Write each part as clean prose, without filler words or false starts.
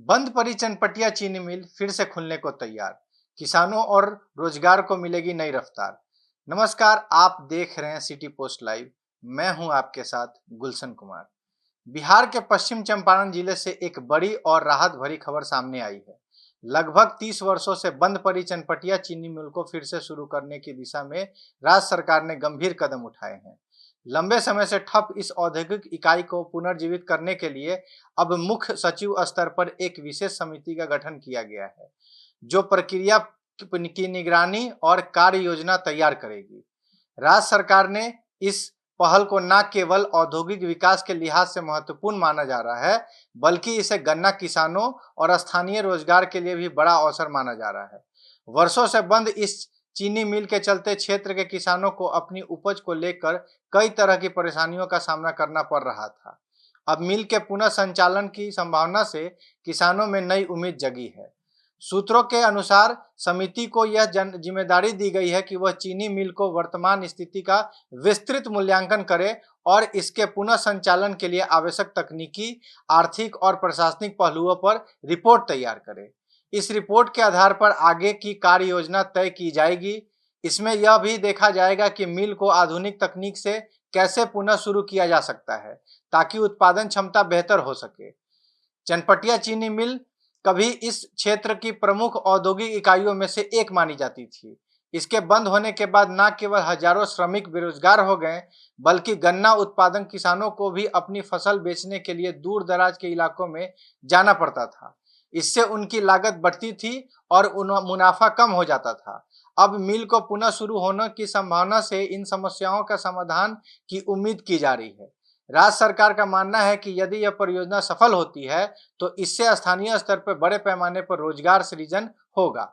बंद पड़ी चनपटिया चीनी मिल फिर से खुलने को तैयार। किसानों और रोजगार को मिलेगी नई रफ्तार। नमस्कार, आप देख रहे हैं सिटी पोस्ट लाइव। मैं हूं आपके साथ गुलशन कुमार। बिहार के पश्चिम चंपारण जिले से एक बड़ी और राहत भरी खबर सामने आई है। लगभग 30 वर्षों से बंद पड़ी चनपटिया चीनी मिल को फिर से शुरू करने की दिशा में राज्य सरकार ने गंभीर कदम उठाए हैं। लंबे समय से ठप इस औद्योगिक इकाई को पुनर्जीवित करने के लिए अब मुख्य सचिव स्तर पर एक विशेष समिति का गठन किया गया है, जो प्रक्रिया की निगरानी और कार्य योजना तैयार करेगी। राज्य सरकार ने इस पहल को न केवल औद्योगिक विकास के लिहाज से महत्वपूर्ण माना जा रहा है, बल्कि इसे गन्ना किसानों और स्थानीय रोजगार के लिए भी बड़ा अवसर माना जा रहा है। वर्षों से बंद इस चीनी मिल के चलते क्षेत्र के किसानों को अपनी उपज को लेकर कई तरह की परेशानियों का सामना करना पड़ रहा था। अब मिल के पुनः संचालन की संभावना से किसानों में नई उम्मीद जगी है। सूत्रों के अनुसार समिति को यह जिम्मेदारी दी गई है कि वह चीनी मिल को वर्तमान स्थिति का विस्तृत मूल्यांकन करे और इसके पुनः संचालन के लिए आवश्यक तकनीकी, आर्थिक और प्रशासनिक पहलुओं पर रिपोर्ट तैयार करे। इस रिपोर्ट के आधार पर आगे की कार्य योजना तय की जाएगी। इसमें यह भी देखा जाएगा कि मिल को आधुनिक तकनीक से कैसे पुनः शुरू किया जा सकता है, ताकि उत्पादन क्षमता बेहतर हो सके। चनपटिया चीनी मिल कभी इस क्षेत्र की प्रमुख औद्योगिक इकाइयों में से एक मानी जाती थी। इसके बंद होने के बाद न केवल हजारों श्रमिक बेरोजगार हो गए, बल्कि गन्ना उत्पादन किसानों को भी अपनी फसल बेचने के लिए दूर दराज के इलाकों में जाना पड़ता था। इससे उनकी लागत बढ़ती थी और मुनाफा कम हो जाता था। अब मिल को पुनः शुरू होने की संभावना से इन समस्याओं का समाधान की उम्मीद की जा रही है। राज्य सरकार का मानना है कि यदि यह परियोजना सफल होती है तो इससे स्थानीय स्तर पर बड़े पैमाने पर रोजगार सृजन होगा।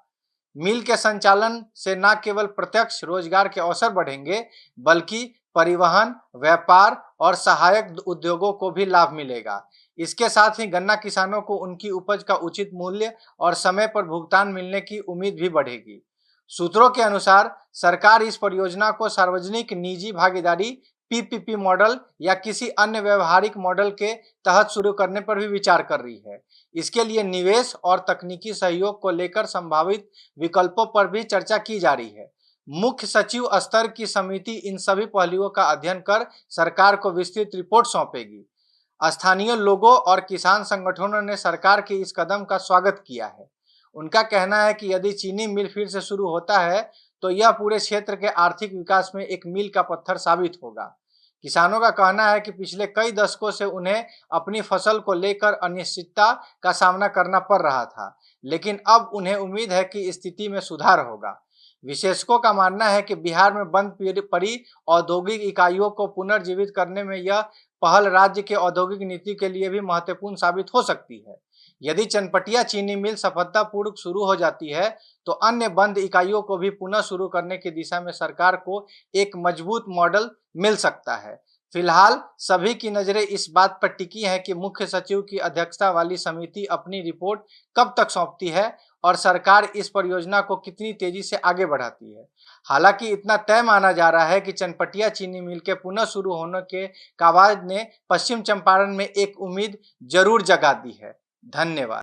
मिल के संचालन से न केवल प्रत्यक्ष रोजगार के अवसर बढ़ेंगे, बल्कि परिवहन, व्यापार और सहायक उद्योगों को भी लाभ मिलेगा। इसके साथ ही गन्ना किसानों को उनकी उपज का उचित मूल्य और समय पर भुगतान मिलने की उम्मीद भी बढ़ेगी। सूत्रों के अनुसार सरकार इस परियोजना को सार्वजनिक निजी भागीदारी पीपीपी मॉडल या किसी अन्य व्यवहारिक मॉडल के तहत शुरू करने पर भी विचार कर रही है। इसके लिए निवेश और तकनीकी सहयोग को लेकर संभावित विकल्पों पर भी चर्चा की जा रही है। मुख्य सचिव स्तर की समिति इन सभी पहलुओं का अध्ययन कर सरकार को विस्तृत रिपोर्ट सौंपेगी। स्थानीय लोगों और किसान संगठनों ने सरकार के इस कदम का स्वागत किया है। उनका कहना है कि यदि चीनी मिल फिर से शुरू होता है तो यह पूरे क्षेत्र के आर्थिक विकास में एक मील का पत्थर साबित होगा। किसानों का कहना है कि पिछले कई दशकों से उन्हें अपनी फसल को लेकर अनिश्चितता का सामना करना पड़ रहा था, लेकिन अब उन्हें उम्मीद है कि स्थिति में सुधार होगा। विशेषज्ञों का मानना है कि बिहार में बंद पड़ी औद्योगिक इकाइयों को पुनर्जीवित करने में यह पहल राज्य के औद्योगिक नीति के लिए भी महत्वपूर्ण साबित हो सकती है। यदि चनपटिया चीनी मिल सफलतापूर्वक शुरू हो जाती है तो अन्य बंद इकाइयों को भी पुनः शुरू करने की दिशा में सरकार को एक मजबूत मॉडल मिल सकता है। फिलहाल सभी की नजरें इस बात पर टिकी हैं कि मुख्य सचिव की अध्यक्षता वाली समिति अपनी रिपोर्ट कब तक सौंपती है और सरकार इस परियोजना को कितनी तेजी से आगे बढ़ाती है। हालांकि इतना तय माना जा रहा है कि चनपटिया चीनी मिल के पुनः शुरू होने के कावाज ने पश्चिम चंपारण में एक उम्मीद जरूर जगा दी है। धन्यवाद।